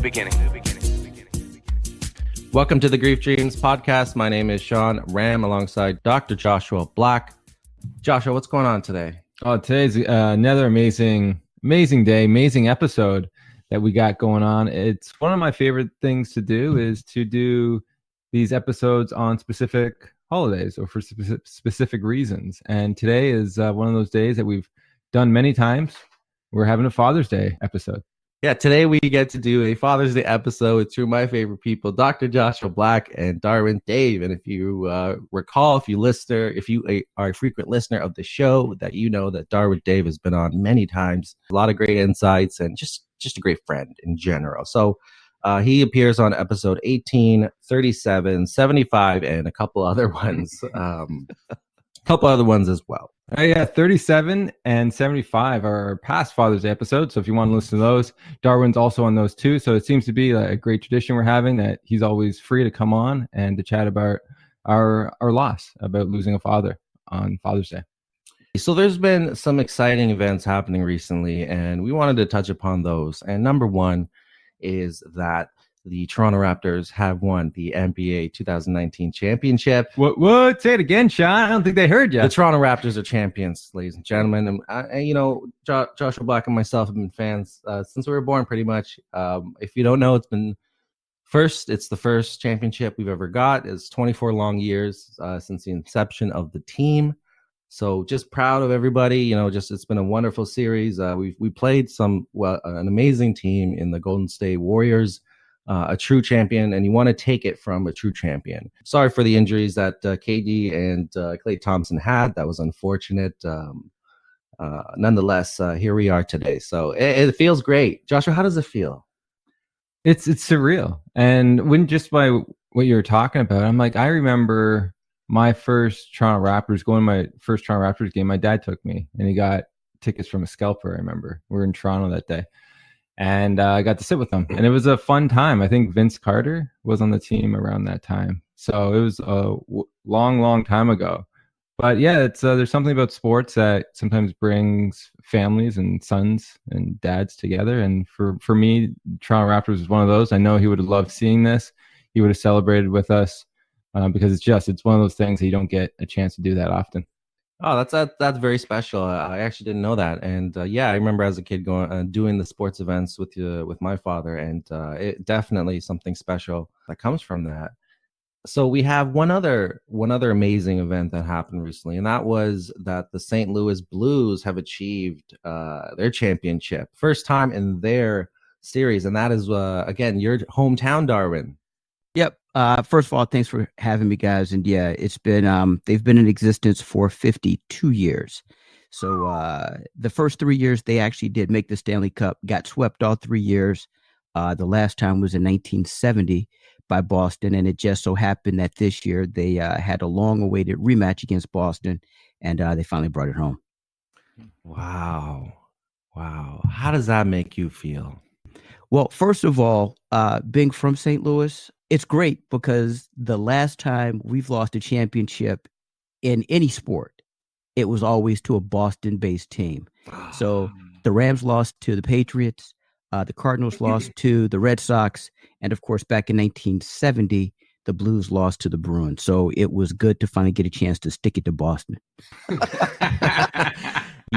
beginning. Welcome to the Grief Dreams podcast. My name is Shawn Ram alongside Dr. Joshua Black. Joshua, what's going on today? Oh, today's another amazing day, amazing episode that we got going on. It's one of my favorite things to do is to do these episodes on specific holidays or for specific reasons. And today is one of those days that we've done many times. We're having a Father's Day episode. Yeah, today we get to do a Father's Day episode with two of my favorite people, Dr. Joshua Black and Darwyn Dave. And if you recall, if you are a frequent listener of the show, that you know that Darwyn Dave has been on many times. A lot of great insights and just a great friend in general. So he appears on episode 18, 37, 75, and a couple other ones. As well. Oh, yeah, 37 and 75 are past Father's Day episodes. So if you want to listen to those, Darwyn's also on those too. So it seems to be a great tradition we're having that he's always free to come on and to chat about our loss, about losing a father on Father's Day. So there's been some exciting events happening recently, and we wanted to touch upon those. And number one is that the Toronto Raptors have won the NBA 2019 championship. What? Say it again, Sean. I don't think they heard you. The Toronto Raptors are champions, ladies and gentlemen. And Joshua Black and myself have been fans since we were born, pretty much. If you don't know, it's the first championship we've ever got. It's 24 long years since the inception of the team. So just proud of everybody. It's been a wonderful series. We played an amazing team in the Golden State Warriors. A true champion, and you want to take it from a true champion. Sorry for the injuries that KD and Klay Thompson had. That was unfortunate. Nonetheless, here we are today. So it feels great. Joshua, how does it feel? It's surreal. And when just by what you were talking about, I'm like, I remember my first Toronto Raptors game. My dad took me, and he got tickets from a scalper. I remember we were in Toronto that day. And I got to sit with them, and it was a fun time. I think Vince Carter was on the team around that time, so it was a long time ago. But yeah, it's there's something about sports that sometimes brings families and sons and dads together. And for me, Toronto Raptors was one of those. I know he would have loved seeing this. He would have celebrated with us because it's one of those things that you don't get a chance to do that often. Oh, that's very special. I actually didn't know that, and I remember as a kid going doing the sports events with my father, and it definitely something special that comes from that. So we have one other amazing event that happened recently, and that was that the St. Louis Blues have achieved their championship, first time in their series, and that is again your hometown, Darwyn. Yep. First of all, thanks for having me, guys. And yeah, it's been they've been in existence for 52 years. So the first 3 years they actually did make the Stanley Cup, got swept all 3 years. The last time was in 1970 by Boston, and it just so happened that this year they had a long-awaited rematch against Boston, and they finally brought it home. Wow. How does that make you feel? Well, first of all, being from St. Louis, it's great because the last time we've lost a championship in any sport, it was always to a Boston-based team. So the Rams lost to the Patriots, the Cardinals lost to the Red Sox, and of course, back in 1970, the Blues lost to the Bruins. So it was good to finally get a chance to stick it to Boston.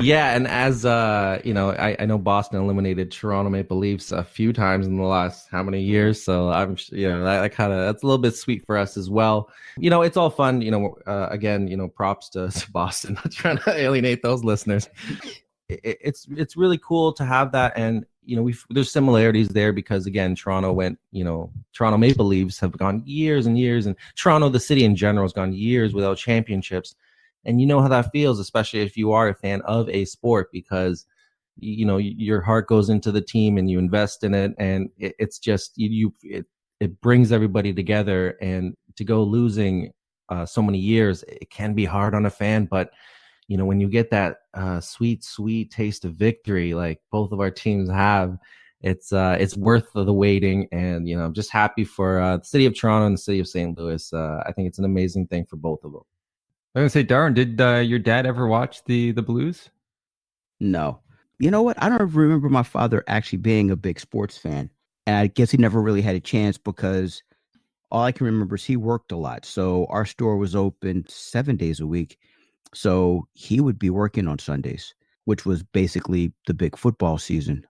Yeah, and as I know Boston eliminated Toronto Maple Leafs a few times in the last how many years, so I'm that's a little bit sweet for us as well. It's all fun. Again, props to Boston. Not trying to alienate those listeners. It's really cool to have that, and there's similarities there because again, Toronto Maple Leafs have gone years and years, and Toronto, the city in general, has gone years without championships. And you know how that feels, especially if you are a fan of a sport, because your heart goes into the team and you invest in it, and it's just it brings everybody together. And to go losing so many years, it can be hard on a fan. But when you get that sweet taste of victory, like both of our teams have, it's worth the waiting. And I'm just happy for the city of Toronto and the city of St. Louis. I think it's an amazing thing for both of them. I was going to say, Darwyn, did your dad ever watch the Blues? No. You know what? I don't remember my father actually being a big sports fan. And I guess he never really had a chance because all I can remember is he worked a lot. So our store was open 7 days a week. So he would be working on Sundays, which was basically the big football season.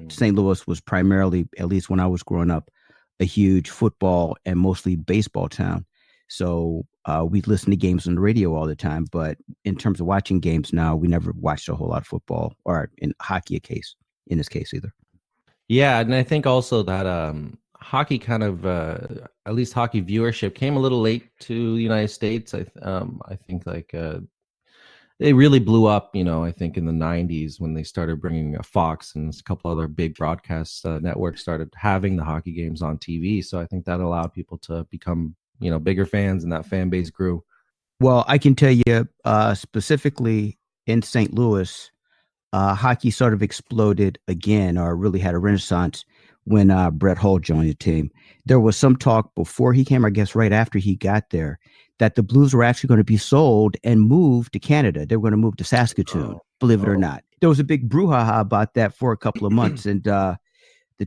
St. Louis was primarily, at least when I was growing up, a huge football and mostly baseball town. So we'd listen to games on the radio all the time. But in terms of watching games now, we never watched a whole lot of football or in hockey, in this case either. Yeah, and I think also that hockey kind of, at least hockey viewership, came a little late to the United States. I think like they really blew up, I think in the 90s when they started bringing Fox and a couple other big broadcast networks started having the hockey games on TV. So I think that allowed people to become, bigger fans, and that fan base grew. Well, I can tell you specifically in St. Louis, hockey sort of exploded again, or really had a renaissance when Brett Hull joined the team. There was some talk before he came, I guess right after he got there, that the Blues were actually going to be sold and moved to Canada. They were going to move to Saskatoon, believe it or not. There was a big brouhaha about that for a couple of months, and the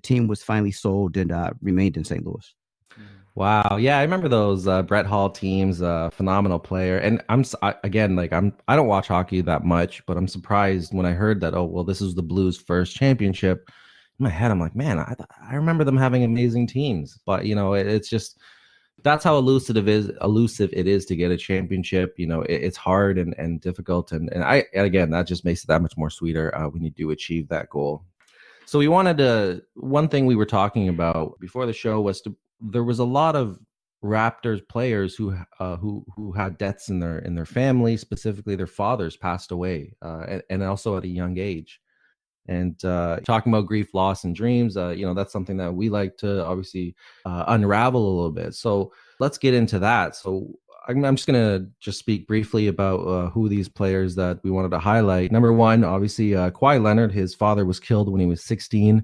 team was finally sold and remained in St. Louis. Wow. Yeah, I remember those Brett Hall teams, phenomenal player. And again, like I don't watch hockey that much, but I'm surprised when I heard that, oh, well, this is the Blues' first championship. In my head, I'm like, man, I remember them having amazing teams. But, it's just that's how elusive it is to get a championship. It's hard and difficult. And again, that just makes it that much more sweeter when you do achieve that goal. So one thing we were talking about before the show was there was a lot of Raptors players who had deaths in their family, specifically their fathers passed away, and also at a young age. And talking about grief, loss, and dreams, that's something that we like to obviously unravel a little bit. So let's get into that. So I'm just gonna speak briefly about who these players that we wanted to highlight. Number one, obviously, Kawhi Leonard. His father was killed when he was 16.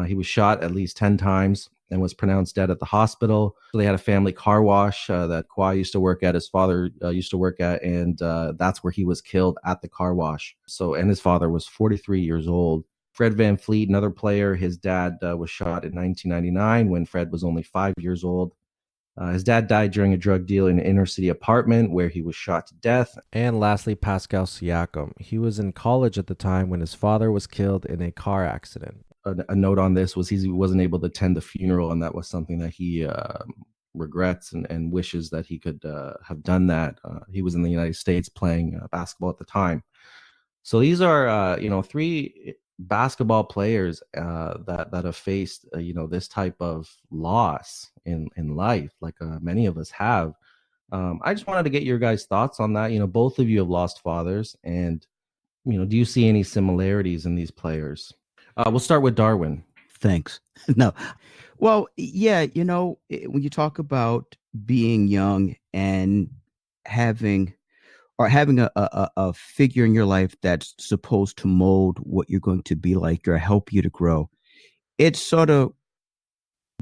He was shot at least 10 times and was pronounced dead at the hospital. So they had a family car wash that Kawhi used to work at, his father used to work at, and that's where he was killed, at the car wash. And his father was 43 years old. Fred VanVleet, another player, his dad was shot in 1999 when Fred was only 5 years old. His dad died during a drug deal in an inner city apartment where he was shot to death. And lastly, Pascal Siakam. He was in college at the time when his father was killed in a car accident. A note on this was he wasn't able to attend the funeral, and that was something that he regrets and wishes that he could have done that. He was in the United States playing basketball at the time. So these are three basketball players that have faced this type of loss in life, like many of us have. I just wanted to get your guys' thoughts on that. Both of you have lost fathers, and do you see any similarities in these players? We'll start with Darwyn. Thanks. No. Well, yeah, when you talk about being young and having a figure in your life that's supposed to mold what you're going to be like or help you to grow, it's sort of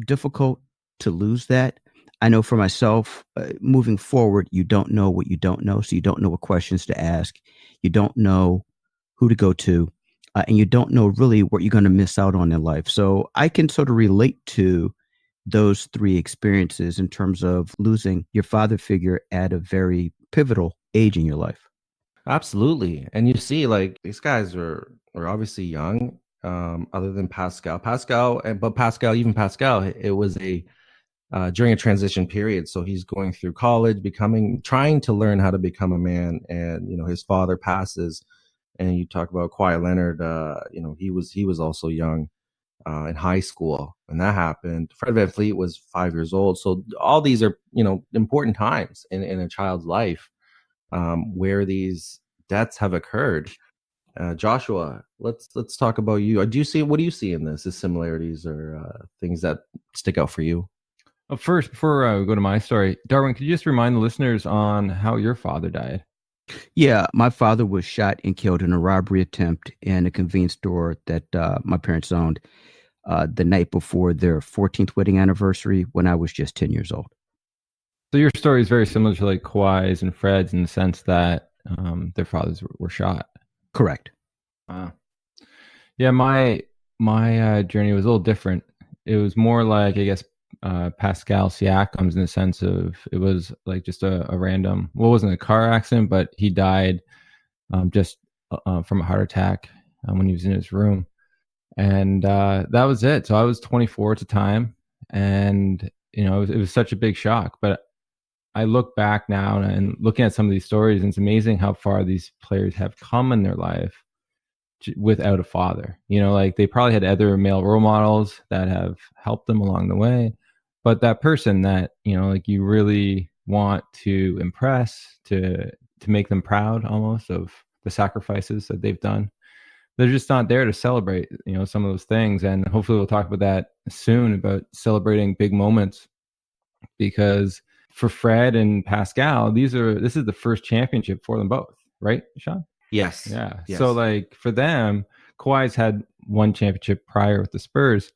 difficult to lose that. I know for myself, moving forward, you don't know what you don't know. So you don't know what questions to ask. You don't know who to go to. And you don't know really what you're going to miss out on in life. So I can sort of relate to those three experiences in terms of losing your father figure at a very pivotal age in your life. Absolutely. And you see, like, these guys are obviously young, other than Pascal. Even Pascal, it was during a transition period. So he's going through college, trying to learn how to become a man. And, his father passes. And you talk about Kawhi Leonard, he was also young in high school when that happened. Fred VanVleet was 5 years old. So all these are, important times in a child's life where these deaths have occurred. Joshua, let's talk about you. What do you see in this as similarities or things that stick out for you? First, before we go to my story, Darwyn, could you just remind the listeners on how your father died? Yeah, my father was shot and killed in a robbery attempt in a convenience store that my parents owned the night before their 14th wedding anniversary when I was just 10 years old. So your story is very similar to like Kawhi's and Fred's in the sense that their fathers were shot. Correct. Wow. Yeah, my journey was a little different. it was more like, I guess, Pascal Siakam's, in the sense of it was like just a random, well, it wasn't a car accident, but he died just from a heart attack when he was in his room. And that was it. So I was 24 at the time, and it was such a big shock. But I look back now and looking at some of these stories, and it's amazing how far these players have come in their life without a father. Like they probably had other male role models that have helped them along the way, but that person that like you really want to impress, to make them proud almost of the sacrifices that they've done, they're just not there to celebrate some of those things. And hopefully we'll talk about that soon, about celebrating big moments, because for Fred and Pascal, this is the first championship for them both, right, Shawn? Yes. Yeah. Yes. So like for them, Kawhi's had one championship prior with the Spurs,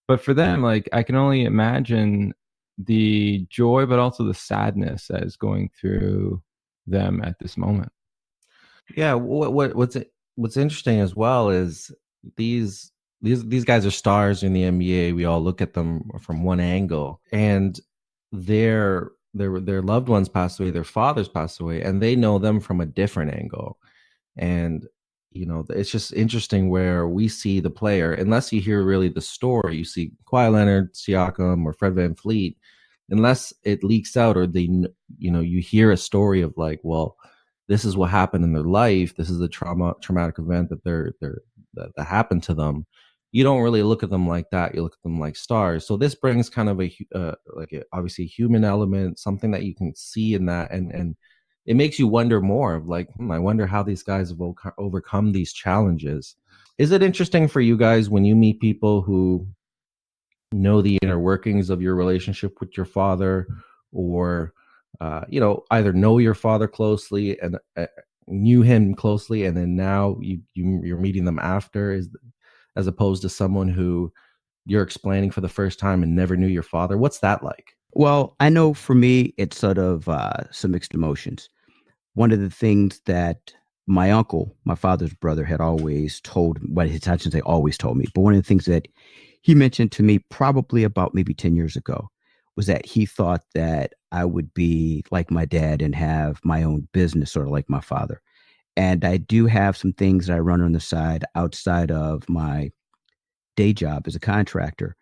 but for them, like I can only imagine the joy, but also the sadness that is going through them at this moment. Yeah. What's interesting as well is these guys are stars in the NBA. We all look at them from one angle, and their loved ones passed away, their fathers passed away, and they know them from a different angle. And it's just interesting where we see the player, unless you hear really the story, you see Kawhi Leonard, Siakam, or Fred VanVleet, unless it leaks out, or you hear a story of like, well, this is what happened in their life, this is a traumatic event that happened to them. You don't really look at them like that. You look at them like stars. So this brings kind of obviously human element, something that you can see in that, and it makes you wonder more of like, I wonder how these guys have overcome these challenges. Is it interesting for you guys when you meet people who know the inner workings of your relationship with your father, or either know your father closely and knew him closely, and then now you're meeting them after, as opposed to someone who you're explaining for the first time and never knew your father? What's that like? Well, I know for me, it's sort of some mixed emotions. One of the things that my uncle, my father's brother, had always told, well, I shouldn't say always told me, but one of the things that he mentioned to me probably about maybe 10 years ago was that he thought that I would be like my dad and have my own business, sort of like my father. And I do have some things that I run on the side outside of my day job as a contractor.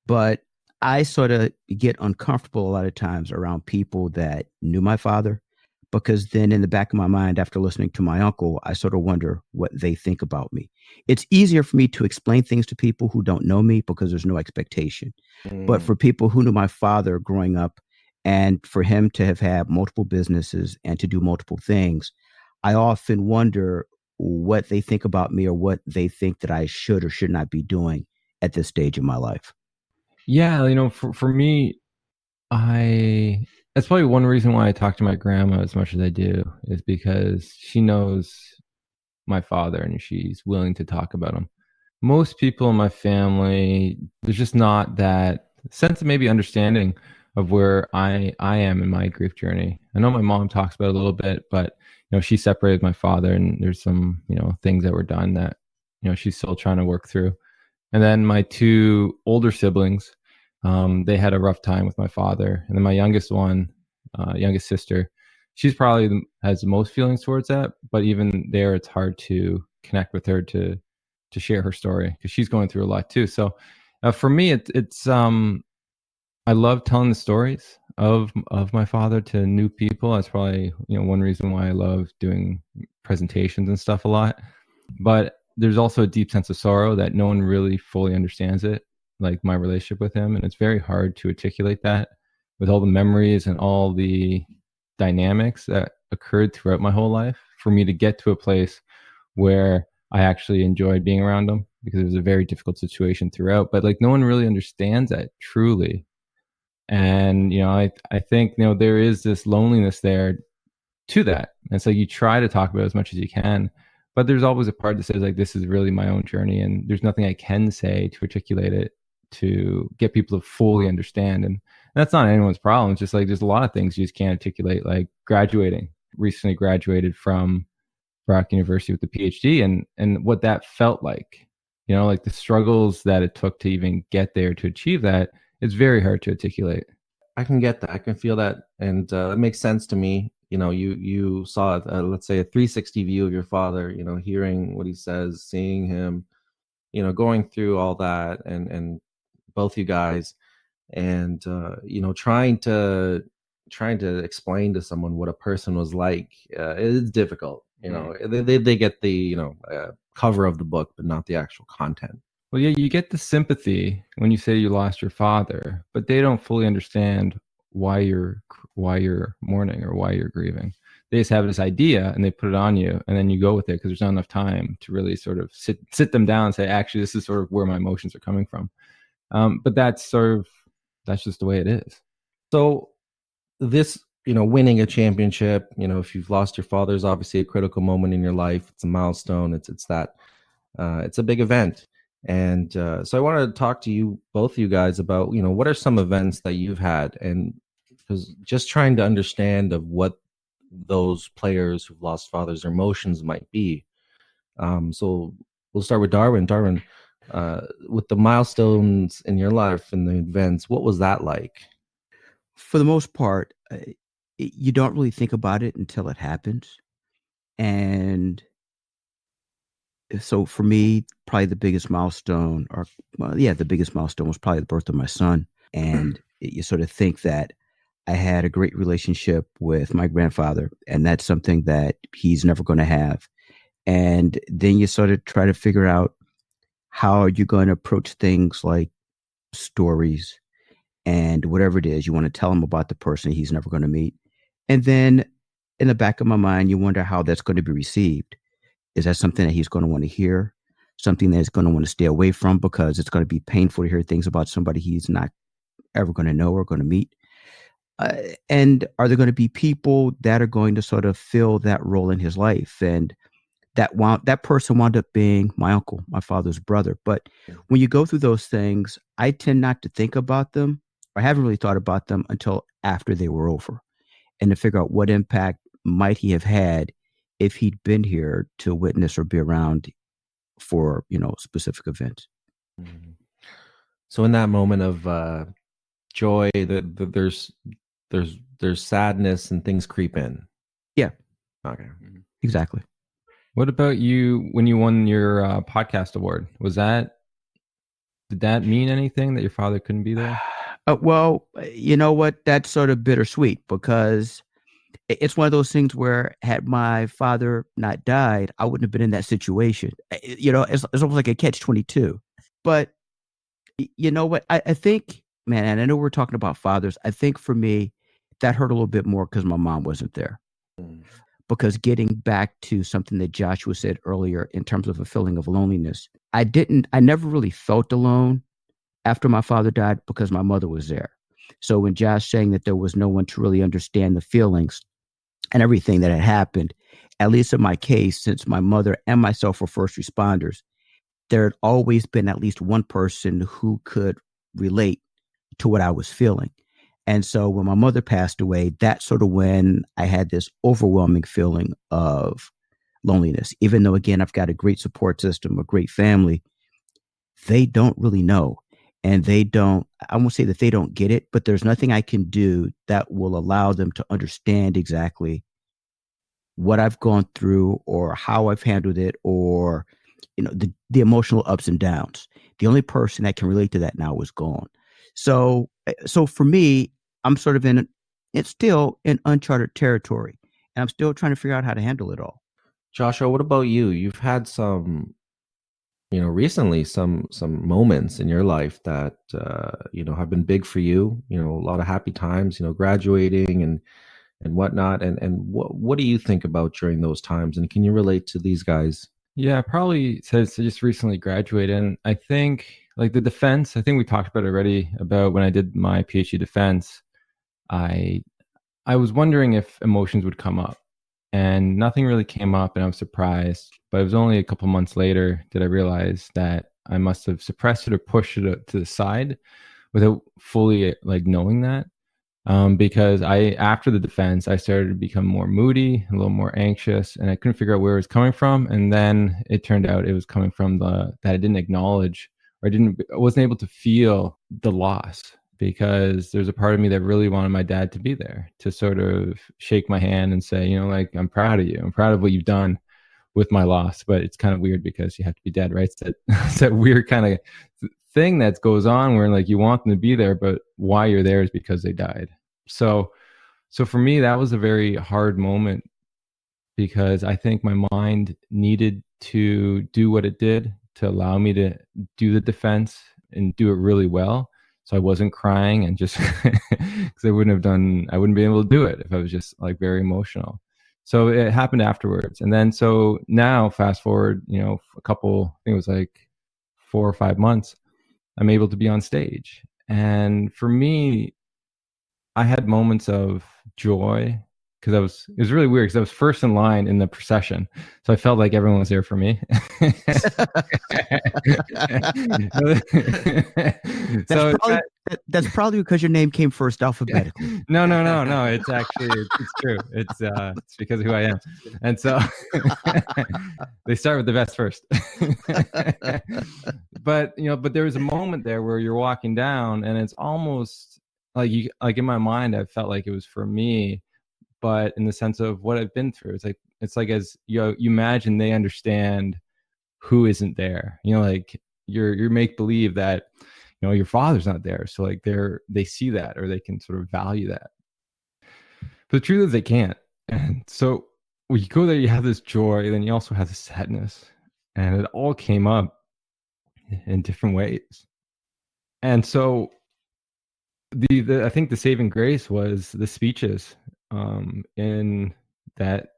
But I sort of get uncomfortable a lot of times around people that knew my father, because then in the back of my mind, after listening to my uncle, I sort of wonder what they think about me. It's easier for me to explain things to people who don't know me because there's no expectation. But for people who knew my father growing up, and for him to have had multiple businesses and to do multiple things, I often wonder what they think about me, or what they think that I should or should not be doing at this stage of my life. Yeah, for me, that's probably one reason why I talk to my grandma as much as I do, is because she knows my father and she's willing to talk about him. Most people in my family, there's just not that sense of maybe understanding of where I am in my grief journey. I know my mom talks about it a little bit, but she separated my father, and there's some things that were done that she's still trying to work through. And then my two older siblings, they had a rough time with my father. And then my youngest sister, she's probably has the most feelings towards that. But even there, it's hard to connect with her to share her story, because she's going through a lot too. So for me, it's I love telling the stories of my father to new people. That's probably one reason why I love doing presentations and stuff a lot. But there's also a deep sense of sorrow that no one really fully understands it, like my relationship with him. And it's very hard to articulate that with all the memories and all the dynamics that occurred throughout my whole life, for me to get to a place where I actually enjoyed being around him, because it was a very difficult situation throughout. But like no one really understands that truly. And, I think, there is this loneliness there to that. And so you try to talk about it as much as you can, but there's always a part that says like, this is really my own journey, and there's nothing I can say to articulate it to get people to fully understand. And that's not anyone's problem. It's just like, there's a lot of things you just can't articulate, like recently graduated from Brock University with the PhD, and what that felt like, like the struggles that it took to even get there to achieve that. It's very hard to articulate. I can get that. I can feel that, and it makes sense to me. You saw, let's say, a 360 view of your father. Hearing what he says, seeing him, going through all that, and both you guys, and trying to explain to someone what a person was like. It's difficult. They get the cover of the book, but not the actual content. Well, yeah, you get the sympathy when you say you lost your father, but they don't fully understand why you're mourning or why you're grieving. They just have this idea and they put it on you, and then you go with it because there's not enough time to really sort of sit them down and say, actually, this is sort of where my emotions are coming from. But that's just the way it is. So this, winning a championship, if you've lost your father, is obviously a critical moment in your life. It's a milestone. It's a big event. And so I wanted to talk to both of you guys about, what are some events that you've had, and because just trying to understand of what those players who've lost fathers, their emotions might be. So we'll start with Darwyn. Darwyn, with the milestones in your life and the events, what was that like? For the most part, you don't really think about it until it happens. And so for me, probably the biggest milestone, the biggest milestone was probably the birth of my son. And you sort of think that I had a great relationship with my grandfather, and that's something that he's never going to have. And then you sort of try to figure out how are you going to approach things like stories and whatever it is you want to tell him about the person he's never going to meet. And then in the back of my mind, you wonder how that's going to be received. Is that something that he's going to want to hear? Something that he's going to want to stay away from because it's going to be painful to hear things about somebody he's not ever going to know or going to meet? And are there going to be people that are going to sort of fill that role in his life? And that person wound up being my uncle, my father's brother. But when you go through those things, I tend not to think about them, or haven't really thought about them until after they were over, and to figure out what impact might he have had if he'd been here to witness or be around for, specific events. Mhm. So in that moment of joy, there's sadness and things creep in. Yeah, Okay. exactly. What about you when you won your podcast award? Did that mean anything that your father couldn't be there? Well, you know what? That's sort of bittersweet because it's one of those things where had my father not died, I wouldn't have been in that situation. It's almost like a catch-22. But you know what? I think, man, and I know we're talking about fathers. I think for me, that hurt a little bit more because my mom wasn't there. Mm. Because getting back to something that Joshua said earlier in terms of a feeling of loneliness, I never really felt alone after my father died because my mother was there. So when Josh saying that there was no one to really understand the feelings and everything that had happened, at least in my case, since my mother and myself were first responders, there had always been at least one person who could relate to what I was feeling. And so when my mother passed away, that's sort of when I had this overwhelming feeling of loneliness. Even though, again, I've got a great support system, a great family, they don't really know. And I won't say that they don't get it, but there's nothing I can do that will allow them to understand exactly what I've gone through or how I've handled it, or the emotional ups and downs. The only person that can relate to that now is gone. So for me, I'm sort of it's still in uncharted territory, and I'm still trying to figure out how to handle it all. Joshua, what about you? You've had some, recently some moments in your life that have been big for you. A lot of happy times. Graduating and whatnot. And what do you think about during those times? And can you relate to these guys? Yeah, I probably says I just recently graduated. And I think like the defense, I think we talked about it already about when I did my PhD defense. I was wondering if emotions would come up, and nothing really came up, and I was surprised. But it was only a couple months later that I realized that I must have suppressed it or pushed it to the side without fully like knowing that. because after the defense, I started to become more moody, a little more anxious, and I couldn't figure out where it was coming from. And then it turned out it was coming from that I didn't acknowledge, or I wasn't able to feel the loss, because there's a part of me that really wanted my dad to be there to sort of shake my hand and say, like, I'm proud of you. I'm proud of what you've done with my loss. But it's kind of weird because you have to be dead, right? It's that weird kind of thing that goes on where like you want them to be there, but why you're there is because they died. So for me, that was a very hard moment, because I think my mind needed to do what it did to allow me to do the defense and do it really well. So I wasn't crying and just because I wouldn't be able to do it if I was just like very emotional. So it happened afterwards. And then so now fast forward, a couple, I think it was like 4 or 5 months, I'm able to be on stage. And for me, I had moments of joy because it was really weird because I was first in line in the procession. So I felt like everyone was there for me. That's probably because your name came first alphabetically. No. It's actually, it's true. It's because of who I am. And so they start with the best first. But there was a moment there where you're walking down and it's almost like in my mind, I felt like it was for me, but in the sense of what I've been through, it's like as you imagine they understand who isn't there, like you're make believe that, your father's not there. So like they see that, or they can sort of value that. But the truth is they can't. And so when you go there, you have this joy, then you also have this sadness, and it all came up in different ways. And so I think the saving grace was the speeches in that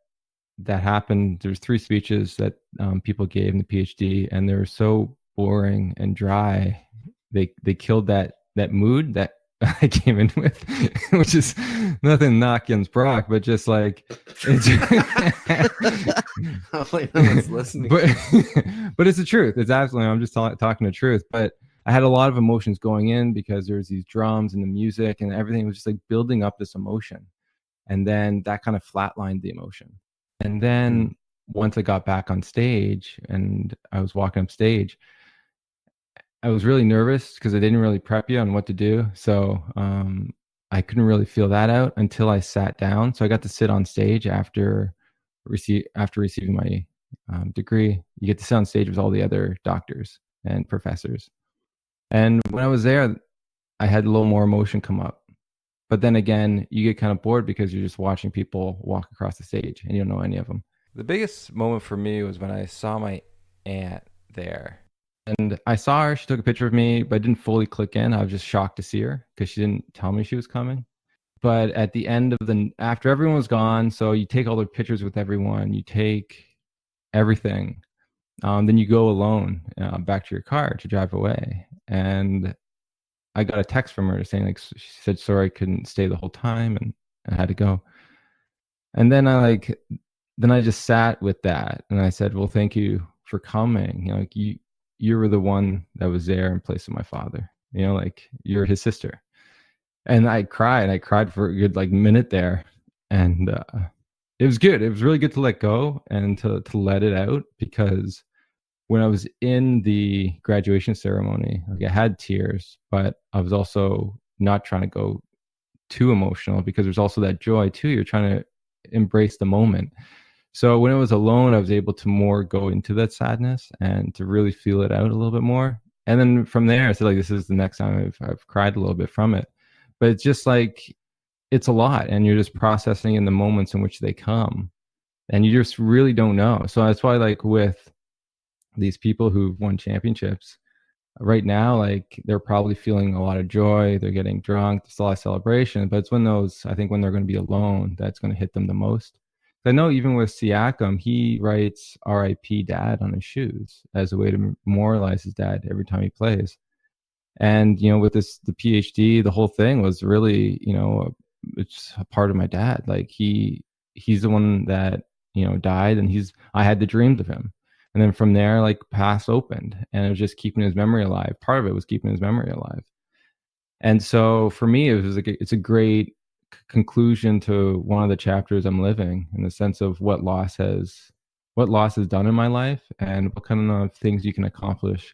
happened. There's 3 speeches that people gave in the PhD, and they were so boring and dry. They killed that mood that I came in with, which is nothing knock against Brock, but just like Hopefully no one's listening. But it's the truth. It's absolutely, I'm just talking the truth. But I had a lot of emotions going in because there's these drums and the music and everything was just like building up this emotion. And then that kind of flatlined the emotion. And then once I got back on stage and I was walking up stage, I was really nervous because I didn't really prep you on what to do. So I couldn't really feel that out until I sat down. So I got to sit on stage after receiving my degree. You get to sit on stage with all the other doctors and professors. And when I was there, I had a little more emotion come up. But then again, you get kind of bored because you're just watching people walk across the stage and you don't know any of them. The biggest moment for me was when I saw my aunt there. And I saw her, she took a picture of me, but I didn't fully click in. I was just shocked to see her because she didn't tell me she was coming. But at the end of after everyone was gone, so you take all the pictures with everyone, you take everything. Then you go alone back to your car to drive away. And I got a text from her saying, like, she said, sorry, I couldn't stay the whole time and I had to go. And then I just sat with that and I said, well, thank you for coming. Like you were the one that was there in place of my father, like you're his sister. And I cried for a good minute there. And it was good. It was really good to let go and to let it out, because when I was in the graduation ceremony, I had tears, but I was also not trying to go too emotional because there's also that joy too. You're trying to embrace the moment. So when I was alone, I was able to more go into that sadness and to really feel it out a little bit more. And then from there, I said, this is the next time I've cried a little bit from it. But it's just it's a lot, and you're just processing in the moments in which they come, and you just really don't know. So that's why, with these people who've won championships right now, they're probably feeling a lot of joy. They're getting drunk. There's a lot of celebration, but it's when when they're going to be alone, that's going to hit them the most. I know even with Siakam, he writes R.I.P. Dad on his shoes as a way to memorialize his dad every time he plays. And, with the PhD, the whole thing was really, it's a part of my dad. He's the one that, died, and I had the dreams of him. And then from there, paths opened, and it was just keeping his memory alive. Part of it was keeping his memory alive. And so for me, it's a great conclusion to one of the chapters I'm living, in the sense of what loss has done in my life, and what kind of things you can accomplish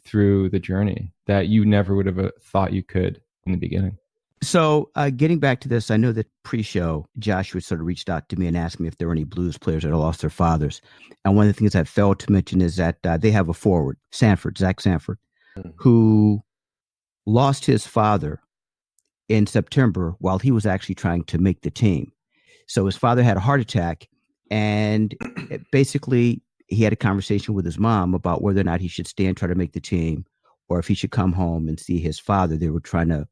through the journey that you never would have thought you could in the beginning. So, getting back to this, I know that pre-show, Joshua sort of reached out to me and asked me if there were any Blues players that had lost their fathers. And one of the things I failed to mention is that they have a forward, Zach Sanford, who lost his father in September while he was actually trying to make the team. So his father had a heart attack, and basically he had a conversation with his mom about whether or not he should stay and try to make the team, or if he should come home and see his father. They were trying to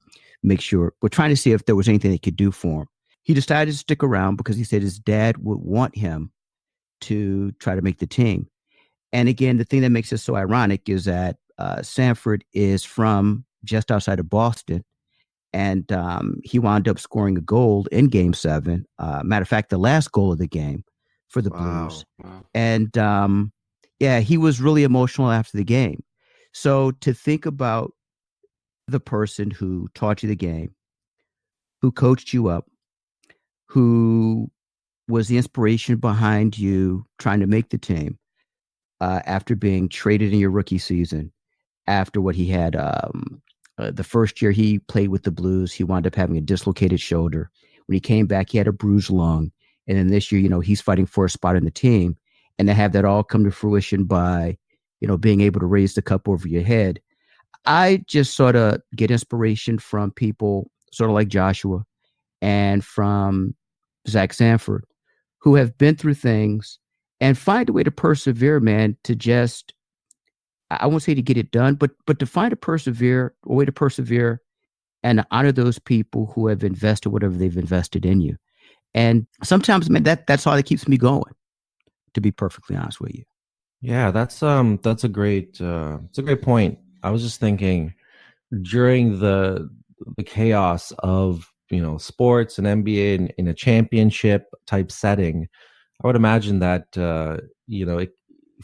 see if there was anything they could do for him. He decided to stick around because he said his dad would want him to try to make the team. And again, the thing that makes this so ironic is that Sanford is from just outside of Boston, and he wound up scoring a goal in Game 7. Matter of fact, the last goal of the game for the Blues. Wow. And yeah, he was really emotional after the game. So to think about the person who taught you the game, who coached you up, who was the inspiration behind you trying to make the team after being traded in your rookie season, after what he had the first year he played with the Blues, he wound up having a dislocated shoulder. When he came back, he had a bruised lung. And then this year, he's fighting for a spot in the team. And to have that all come to fruition by, being able to raise the cup over your head. I just sort of get inspiration from people sort of like Joshua and from Zach Sanford, who have been through things and find a way to persevere, man, to just, I won't say to get it done, but to find a way to persevere and to honor those people who have invested whatever they've invested in you. And sometimes, man, that's all that keeps me going, to be perfectly honest with you. Yeah, that's a great point. I was just thinking during the chaos of sports and NBA in a championship type setting, I would imagine that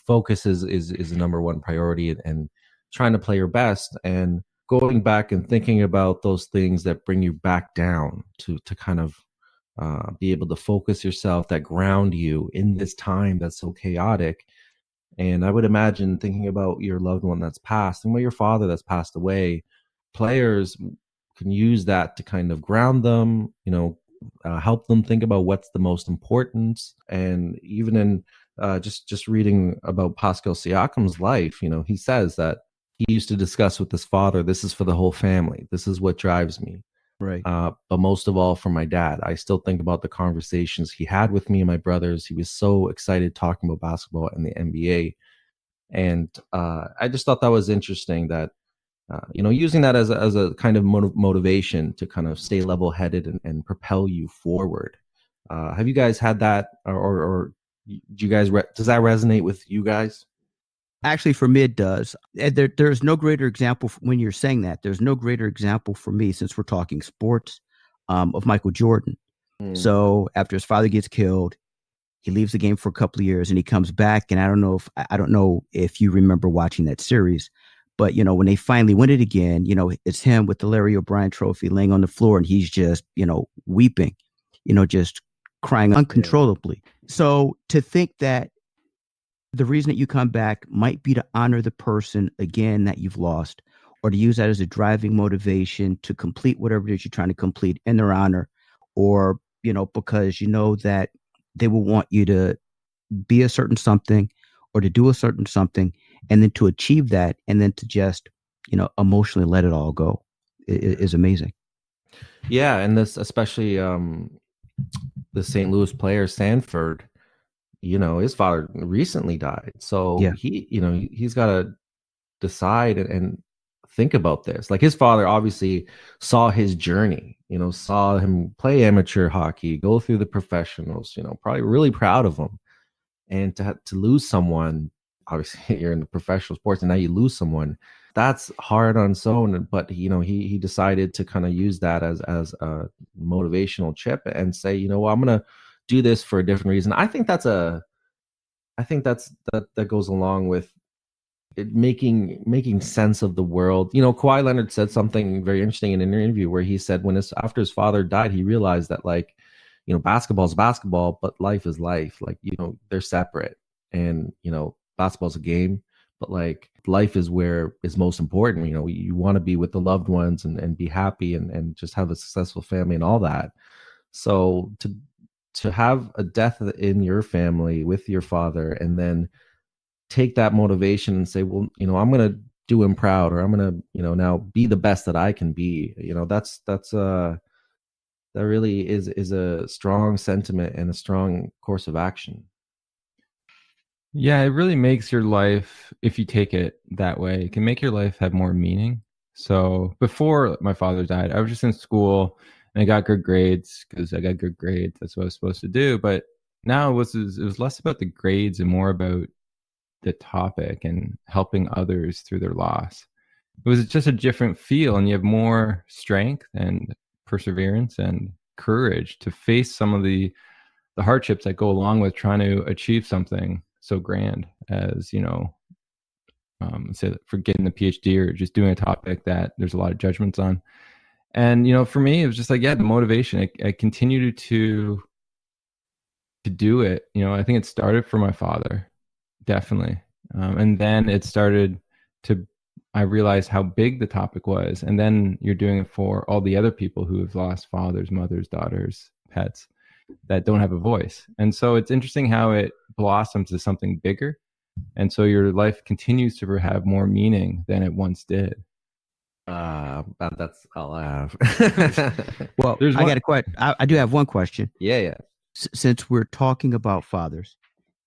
focus is the number one priority, and trying to play your best and going back and thinking about those things that bring you back down to kind of be able to focus yourself, that ground you in this time that's so chaotic. And I would imagine thinking about your loved one that's passed and about your father that's passed away, players can use that to kind of ground them, help them think about what's the most important. And even in just reading about Pascal Siakam's life, he says that he used to discuss with his father, this is for the whole family. This is what drives me. Right. But most of all, for my dad, I still think about the conversations he had with me and my brothers. He was so excited talking about basketball and the NBA. And I just thought that was interesting that, using that as a kind of motivation to kind of stay level headed and propel you forward. Have you guys had that, or do you guys, does that resonate with you guys? Actually, for me, it does. There's no greater example when you're saying that. There's no greater example for me, since we're talking sports, of Michael Jordan. So after his father gets killed, he leaves the game for a couple of years, and he comes back. And I don't know if you remember watching that series, but when they finally win it again, it's him with the Larry O'Brien trophy laying on the floor, and he's just weeping, just crying uncontrollably. So to think that the reason that you come back might be to honor the person again that you've lost, or to use that as a driving motivation to complete whatever it is you're trying to complete in their honor, or because that they will want you to be a certain something or to do a certain something, and then to achieve that, and then to just emotionally let it all go is amazing. Yeah, and this especially the St. Louis player Sanford, his father recently died. So Yeah. he's got to decide and think about this. Like, his father obviously saw his journey, saw him play amateur hockey, go through the professionals, probably really proud of him. And to lose someone, obviously you're in the professional sports and now you lose someone, that's hard on its own. But he decided to kind of use that as a motivational chip and say, well, I'm gonna do this for a different reason. I think that goes along with making sense of the world. You know, Kawhi Leonard said something very interesting in an interview where he said after his father died, he realized that, like, you know, basketball is basketball, but life is life. Like, you know, they're separate, and, you know, basketball's a game, but like life is where is most important. You know, you want to be with the loved ones and be happy and just have a successful family and all that. So to have a death in your family with your father, and then take that motivation and say, well, you know, I'm going to do him proud, or I'm going to, you know, now be the best that I can be. You know, that really is a strong sentiment and a strong course of action. Yeah, it really makes your life, if you take it that way, it can make your life have more meaning. So before my father died, I was just in school and I got good grades because I got good grades. That's what I was supposed to do. But now it was less about the grades and more about the topic and helping others through their loss. It was just a different feel, and you have more strength and perseverance and courage to face some of the hardships that go along with trying to achieve something so grand as, you know, say for getting the PhD or just doing a topic that there's a lot of judgments on. And, you know, for me, it was just like, yeah, the motivation. I continued to do it. You know, I think it started for my father, definitely. And then it started to, I realized how big the topic was. And then you're doing it for all the other people who have lost fathers, mothers, daughters, pets that don't have a voice. And so it's interesting how it blossoms to something bigger. And so your life continues to have more meaning than it once did. That's all I have. Well, There's I one- got a question. I do have one question. Yeah. Since we're talking about fathers,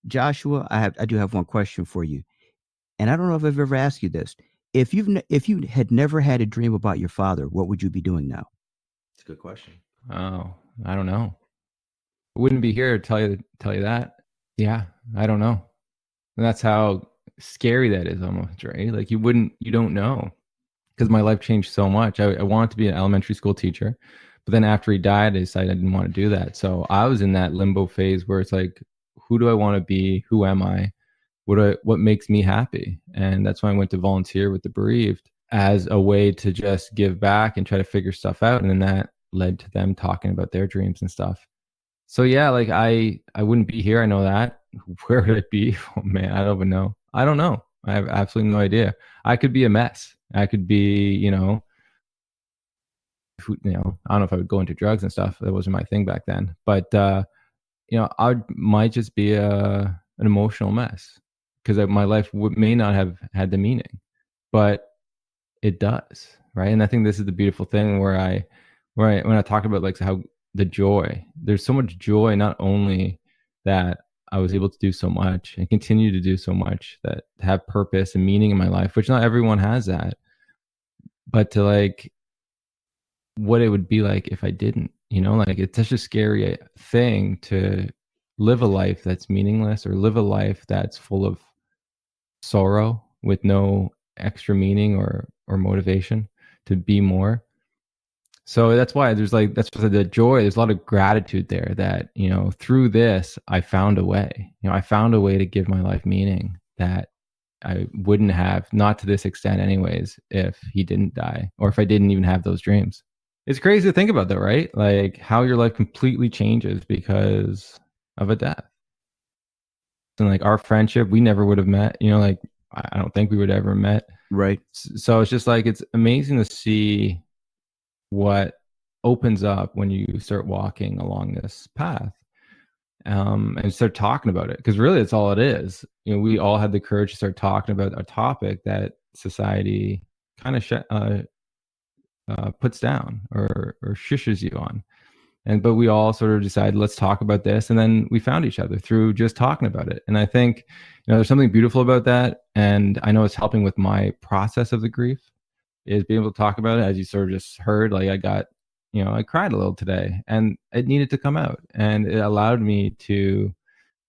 Joshua, I do have one question for you. And I don't know if I've ever asked you this. If you had never had a dream about your father, what would you be doing now? It's a good question. Oh, I don't know. I wouldn't be here to tell you that. Yeah, I don't know. And that's how scary that is almost, right? Like you don't know. Because my life changed so much. I wanted to be an elementary school teacher, but then after he died, I decided I didn't want to do that. So I was in that limbo phase where it's like, who do I want to be? Who am I? What makes me happy? And that's why I went to volunteer with the bereaved as a way to just give back and try to figure stuff out. And then that led to them talking about their dreams and stuff. So yeah, like I wouldn't be here. I know that. Where would it be? Oh man, I don't even know. I don't know. I have absolutely no idea. I could be a mess. I could be, you know, I don't know if I would go into drugs and stuff. That wasn't my thing back then. But you know, might just be an emotional mess because my life may not have had the meaning, but it does, right? And I think this is the beautiful thing where when I talk about like how the joy, there's so much joy, not only that I was able to do so much and continue to do so much, that have purpose and meaning in my life, which not everyone has that, but to like what it would be like if I didn't, you know, like it's such a scary thing to live a life that's meaningless or live a life that's full of sorrow with no extra meaning or motivation to be more. So that's why that's why the joy, there's a lot of gratitude there that, you know, through this, I found a way, you know, I found a way to give my life meaning that I wouldn't have, not to this extent anyways, if he didn't die or if I didn't even have those dreams. It's crazy to think about though, right? Like how your life completely changes because of a death. And like our friendship, we never would have met, you know, like I don't think we would ever met. Right. So it's just like, it's amazing to see what opens up when you start walking along this path and start talking about it, because really that's all it is. You know, we all had the courage to start talking about a topic that society kind of puts down or shushes you on, but we all sort of decided, let's talk about this, and then we found each other through just talking about it. And I think, you know, there's something beautiful about that, and I know it's helping with my process of the grief, is being able to talk about it. As you sort of just heard, like I cried a little today and it needed to come out, and it allowed me to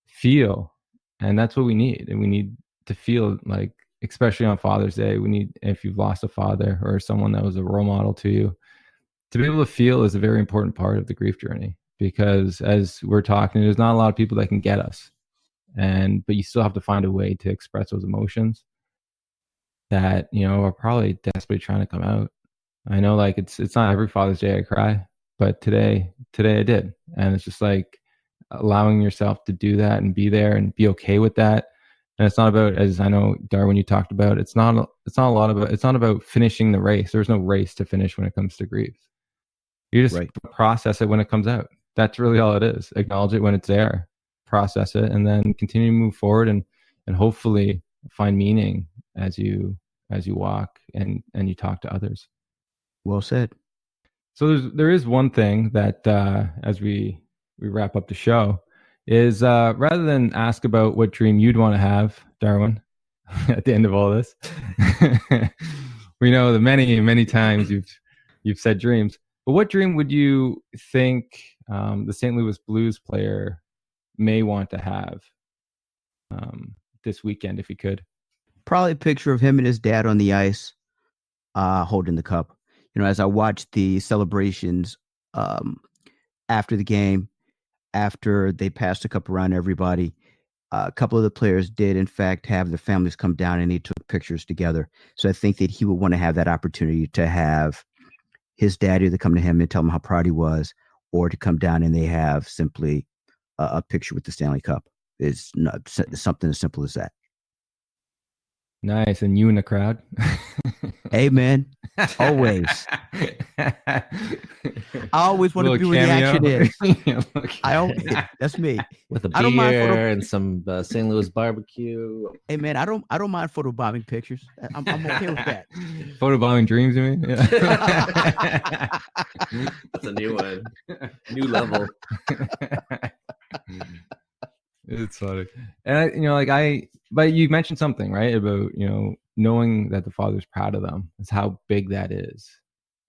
feel. And that's what we need. And we need to feel, like, especially on Father's Day, if you've lost a father or someone that was a role model to you, to be able to feel is a very important part of the grief journey, because as we're talking, there's not a lot of people that can get us. But you still have to find a way to express those emotions. that, are probably desperately trying to come out. I know, like, it's not every Father's Day I cry, but today I did. And it's just like allowing yourself to do that and be there and be okay with that. And it's not about, as I know, Darwin, you talked about, it's not about finishing the race. There's no race to finish when it comes to grief. You just process it when it comes out. That's really all it is. Acknowledge it when it's there, process it, and then continue to move forward and hopefully find meaning as you walk and you talk to others. Well said. So there is one thing that as we wrap up the show is rather than ask about what dream you'd want to have, Darwin, at the end of all this, we know that many times you've said dreams. But what dream would you think the St. Louis Blues player may want to have this weekend if he could? Probably a picture of him and his dad on the ice holding the cup. As I watched the celebrations after the game, after they passed the cup around everybody, a couple of the players did, in fact, have their families come down and they took pictures together. So I think that he would want to have that opportunity to have his dad either come to him and tell him how proud he was, or to come down and they have simply a picture with the Stanley Cup. It's not something as simple as that. Nice. And you in the crowd? Amen. Always. I always want to be where the action is. That's me. With a beer and some St. Louis barbecue. Hey man, I don't mind photobombing pictures. I'm okay with that. Photobombing dreams, you mean? Yeah. That's a new one. New level. It's funny. And but you mentioned something, right, about, knowing that the father's proud of them, is how big that is.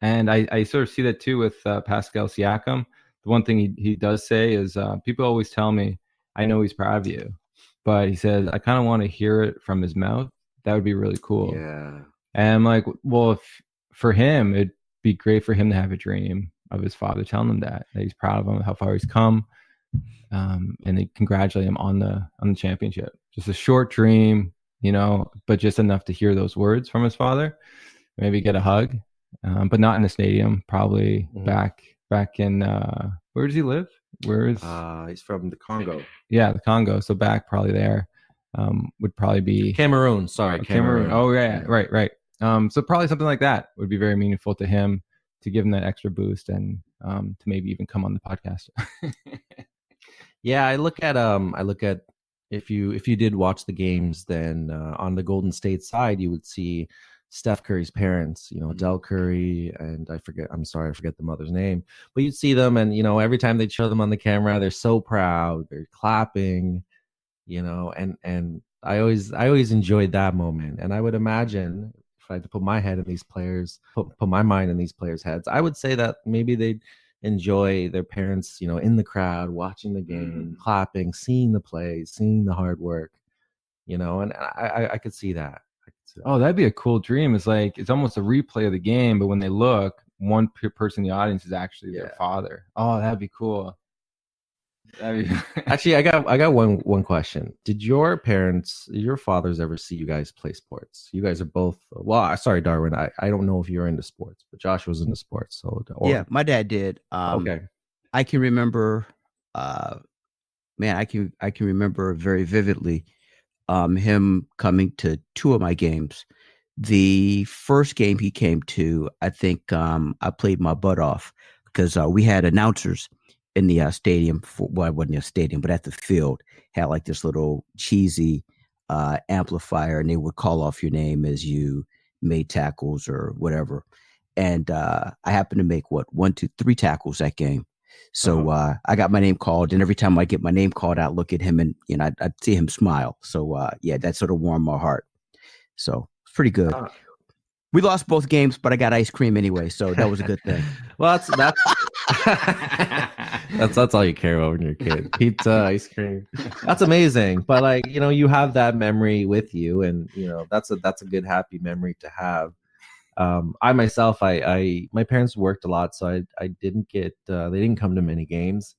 And I sort of see that too with Pascal Siakam. The one thing he does say is, people always tell me, I know he's proud of you, but he says, I kind of want to hear it from his mouth. That would be really cool. Yeah. And I'm like, well, for him, it'd be great for him to have a dream of his father telling him that he's proud of him, how far he's come. And they congratulate him on the championship. Just a short dream, but just enough to hear those words from his father. Maybe get a hug, but not in the stadium. Probably back in where does he live? Where is? He's from the Congo. Yeah, the Congo. So back probably there. Would probably be Cameroon. Sorry, Cameroon. Oh yeah, right. So probably something like that would be very meaningful to him, to give him that extra boost and to maybe even come on the podcast. Yeah, I look at if you did watch the games, then on the Golden State side, you would see Steph Curry's parents, Del Curry, and I forget the mother's name, but you'd see them, and every time they'd show them on the camera, they're so proud, they're clapping, and I always enjoyed that moment. And I would imagine, if I had to put my mind in these players' heads, I would say that maybe they'd enjoy their parents, in the crowd, watching the game, clapping, seeing the plays, seeing the hard work, and I could see that. Oh, that'd be a cool dream. It's like, it's almost a replay of the game, but when they look, one person in the audience is actually their father. Oh, that'd be cool. Actually, I got one question. Did your fathers ever see you guys play sports? You guys are both, well, sorry, Darwin, I don't know if you're into sports, but Josh was into sports. So yeah, my dad did. Okay. I can remember, I can remember very vividly him coming to two of my games. The first game he came to, I think I played my butt off because we had announcers in the stadium. Well, it wasn't a stadium, but at the field, had like this little cheesy amplifier, and they would call off your name as you made tackles or whatever. And I happened to make 1, 2, 3 tackles that game. So I got my name called, and every time I get my name called, I'd look at him and I'd see him smile. So yeah, that sort of warmed my heart. So it's pretty good. We lost both games, but I got ice cream anyway, so that was a good thing. Well, that's all you care about when you're a kid. Pizza, ice cream. That's amazing. But you have that memory with you, and that's a good, happy memory to have. I myself, my parents worked a lot, so I didn't get they didn't come to many games.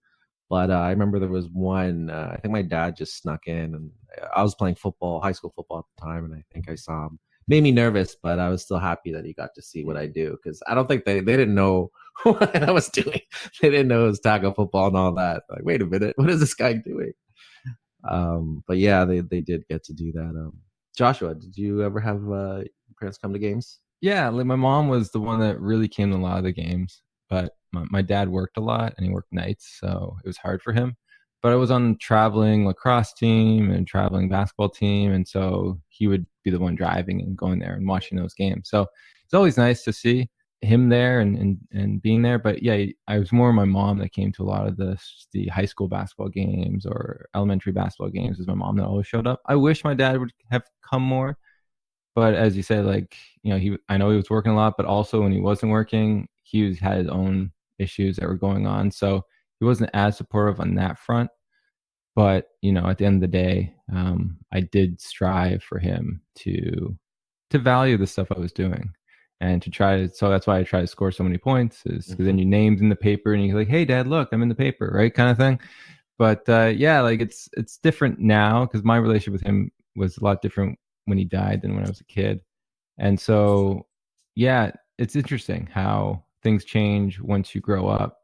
But I remember there was one. I think my dad just snuck in, and I was playing football, high school football at the time, and I think I saw him made me nervous, but I was still happy that he got to see what I do, because I don't think they didn't know what I was doing. They didn't know it was tackle football and all that. Like, wait a minute, what is this guy doing? But yeah, they did get to do that. Joshua, did you ever have your parents come to games? Yeah, like my mom was the one that really came to a lot of the games, but my dad worked a lot and he worked nights, so it was hard for him. But I was on traveling lacrosse team and traveling basketball team, and so he would be the one driving and going there and watching those games. So it's always nice to see him there and being there. But yeah, I was more my mom that came to a lot of the high school basketball games or elementary basketball games. It was my mom that always showed up. I wish my dad would have come more, but as you said, like, I know he was working a lot, but also when he wasn't working, had his own issues that were going on. So he wasn't as supportive on that front. But, at the end of the day, I did strive for him to value the stuff I was doing and to try to, so that's why I try to score so many points, is because then your name's in the paper and you're like, hey, Dad, look, I'm in the paper, right? Kind of thing. But yeah, like it's different now because my relationship with him was a lot different when he died than when I was a kid. And so, yeah, it's interesting how things change once you grow up.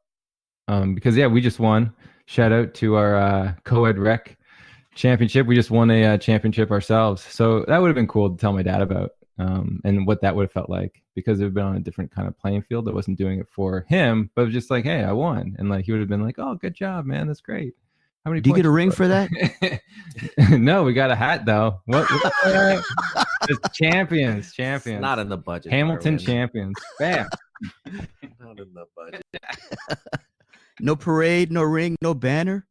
Because yeah, we just won. Shout out to our co-ed rec championship. We just won a championship ourselves. So that would have been cool to tell my dad about, and what that would have felt like, because it would have been on a different kind of playing field. I wasn't doing it for him, but it was just like, hey, I won. And like, he would have been like, oh, good job, man. That's great. How many Do you points get a ring for that? No, we got a hat though. What? It's champions. It's not in the budget. Hamilton Darwin. champions. Bam. Not in the budget. No parade, no ring, no banner.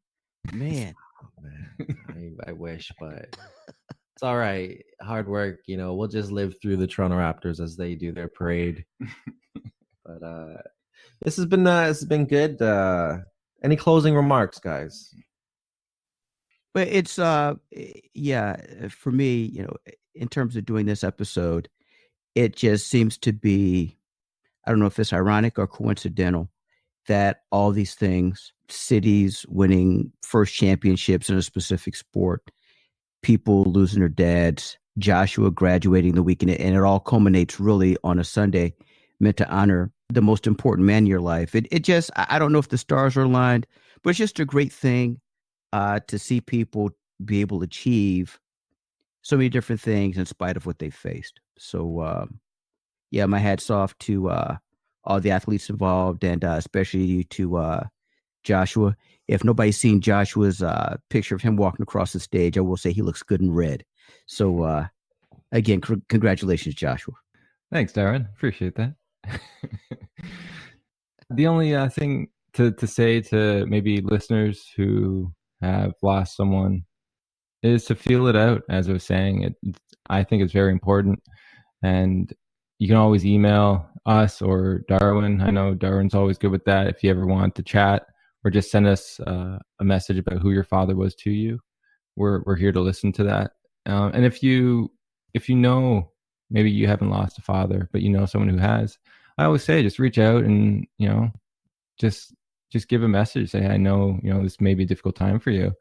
Man. Oh, man. I wish, but it's all right. Hard work, we'll just live through the Toronto Raptors as they do their parade. But this has been good. Any closing remarks, guys? But it's yeah, for me, in terms of doing this episode, it just seems to be, I don't know if it's ironic or coincidental, that all these things, cities winning first championships in a specific sport, people losing their dads, Joshua graduating the weekend, and it all culminates really on a Sunday meant to honor the most important man in your life. It just, I don't know if the stars are aligned, but it's just a great thing to see people be able to achieve so many different things in spite of what they faced. So, yeah, my hat's off to all the athletes involved, and especially to Joshua. If nobody's seen Joshua's picture of him walking across the stage, I will say he looks good in red. So, again, congratulations, Joshua. Thanks, Darren. Appreciate that. The only thing to say to maybe listeners who have lost someone is to feel it out. As I was saying, I think it's very important. And you can always email us or Darwin. I know Darwin's always good with that. If you ever want to chat or just send us a message about who your father was to you, we're here to listen to that. And if you know, maybe you haven't lost a father, but you know someone who has, I always say just reach out and just give a message. Say, I know this may be a difficult time for you,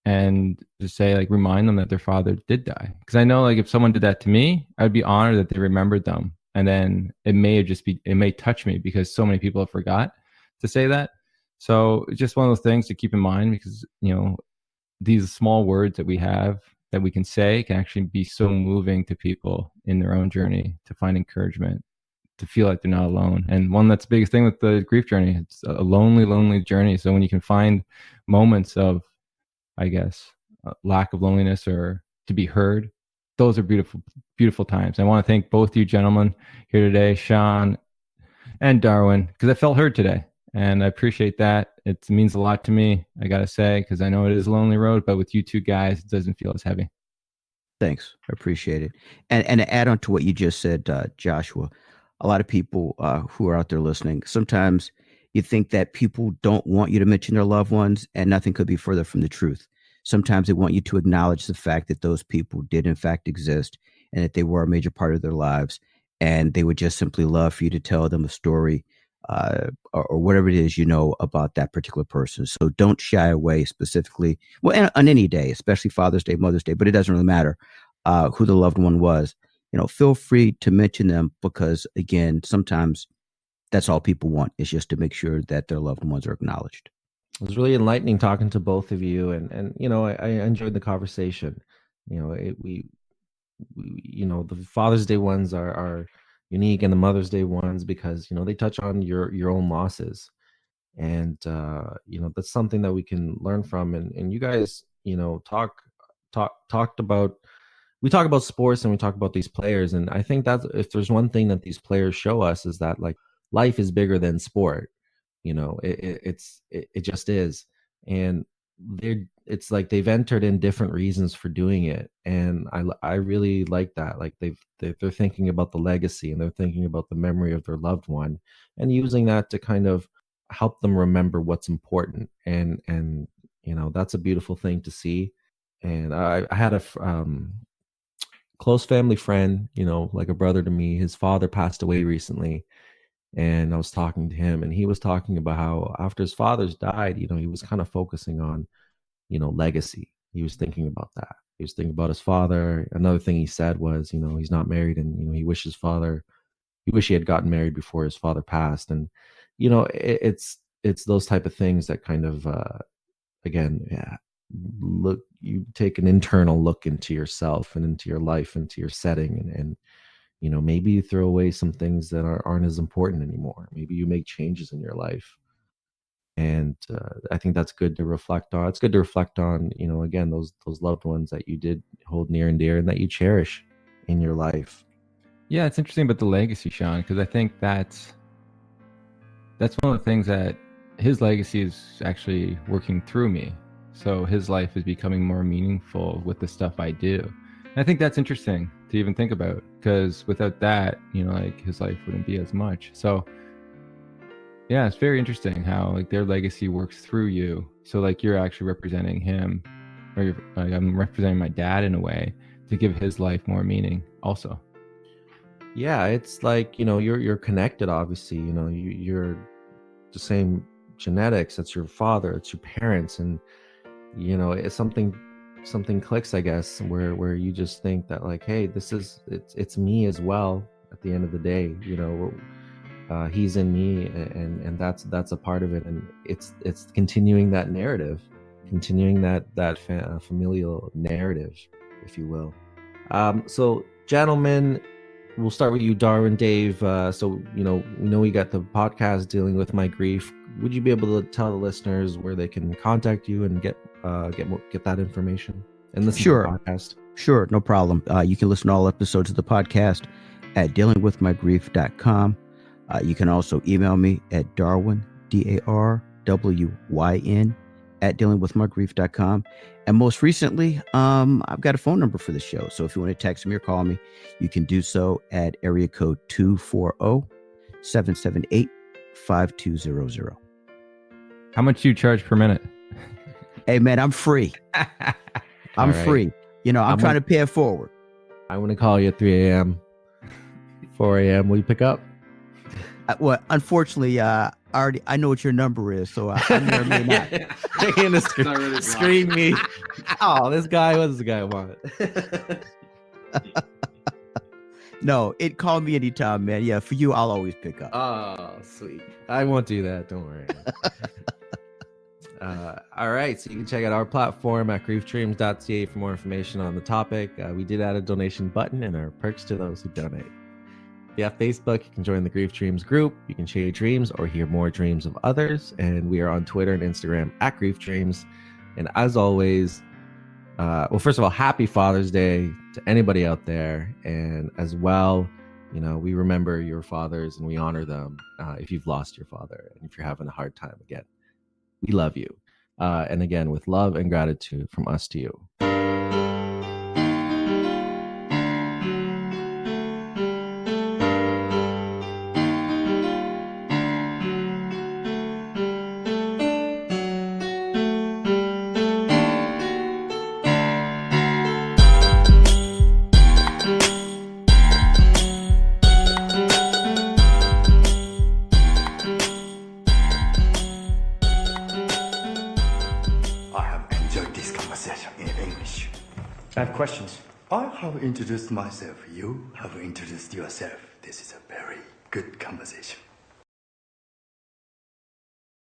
and just say, like, remind them that their father did die. Because I know, like, if someone did that to me, I'd be honored that they remembered them. And then it may touch me because so many people have forgot to say that. So it's just one of those things to keep in mind, because these small words that we have that we can say can actually be so moving to people in their own journey to find encouragement, to feel like they're not alone. And that's the biggest thing with the grief journey. It's a lonely, lonely journey. So when you can find moments of, I guess, lack of loneliness or to be heard, those are beautiful, beautiful times. I want to thank both you gentlemen here today, Shawn and Darwin, because I felt heard today. And I appreciate that. It means a lot to me, I got to say, because I know it is a lonely road, but with you two guys, it doesn't feel as heavy. Thanks. I appreciate it. And to add on to what you just said, Joshua, a lot of people who are out there listening, sometimes you think that people don't want you to mention their loved ones, and nothing could be further from the truth. Sometimes they want you to acknowledge the fact that those people did in fact exist and that they were a major part of their lives. And they would just simply love for you to tell them a story or whatever it is about that particular person. So don't shy away specifically, well, on any day, especially Father's Day, Mother's Day, but it doesn't really matter who the loved one was. feel free to mention them because, again, sometimes that's all people want is just to make sure that their loved ones are acknowledged. It was really enlightening talking to both of you, and I enjoyed the conversation. The Father's Day ones are unique, and the Mother's Day ones because they touch on your own losses, and that's something that we can learn from. And you guys, talked about we talk about sports and we talk about these players, and I think that if there's one thing that these players show us is that like life is bigger than sport. It just is, and it's like they've entered in different reasons for doing it, and I really like that. Like they're thinking about the legacy and they're thinking about the memory of their loved one and using that to kind of help them remember what's important, and that's a beautiful thing to see. And I had a close family friend, like a brother to me. His father passed away recently, and I was talking to him, and he was talking about how after his father's died, he was kind of focusing on, legacy. He was thinking about that. He was thinking about his father. Another thing he said was, he's not married, and he wished he had gotten married before his father passed. And it's those type of things that kind of again, yeah, you take an internal look into yourself and into your life, into your setting, and maybe you throw away some things that aren't as important anymore. Maybe you make changes in your life. And I think that's good to reflect on. It's good to reflect on, again, those loved ones that you did hold near and dear and that you cherish in your life. Yeah, it's interesting about the legacy, Shawn, because I think that's one of the things that his legacy is actually working through me. So his life is becoming more meaningful with the stuff I do. And I think that's interesting to even think about, because without that, like his life wouldn't be as much. So yeah, it's very interesting how like their legacy works through you. So like you're actually representing him, or I'm representing my dad in a way to give his life more meaning also. Yeah, it's like, you're connected, obviously. You're the same genetics. It's your father, it's your parents, and it's something clicks, I guess, where you just think that like, hey, it's me as well. At the end of the day, he's in me, and that's a part of it, and it's continuing that narrative, continuing that familial narrative, if you will. So gentlemen, we'll start with you, Darwyn, Dave. So we know we got the podcast Dealing with My Grief. Would you be able to tell the listeners where they can contact you and get that information and listen to the podcast? Sure, no problem. You can listen to all episodes of the podcast at dealingwithmygrief.com. You can also email me at Darwyn, DARWYN, at dealingwithmygrief.com. And most recently, I've got a phone number for the show. So if you want to text me or call me, you can do so at area code 240-778-5200. How much do you charge per minute? Hey, man, I'm free. I'm free. I'm trying to pay it forward. I want to call you at 3 a.m., 4 a.m. Will you pick up? Well, unfortunately, I know what your number is, so I may or may not. They're gonna screen me. Oh, this guy, what does the guy want? No, call me anytime, man. Yeah, for you, I'll always pick up. Oh, sweet. I won't do that. Don't worry. All right, so you can check out our platform at griefdreams.ca for more information on the topic. We did add a donation button, and there are perks to those who donate. If you have Facebook, you can join the Grief Dreams group. You can share your dreams or hear more dreams of others. And we are on Twitter and Instagram at Grief Dreams. And as always, well, first of all, happy Father's Day to anybody out there. And as well, we remember your fathers and we honor them if you've lost your father and if you're having a hard time again. We love you. And again, with love and gratitude from us to you. I have questions. I have introduced myself. You have introduced yourself. This is a very good conversation.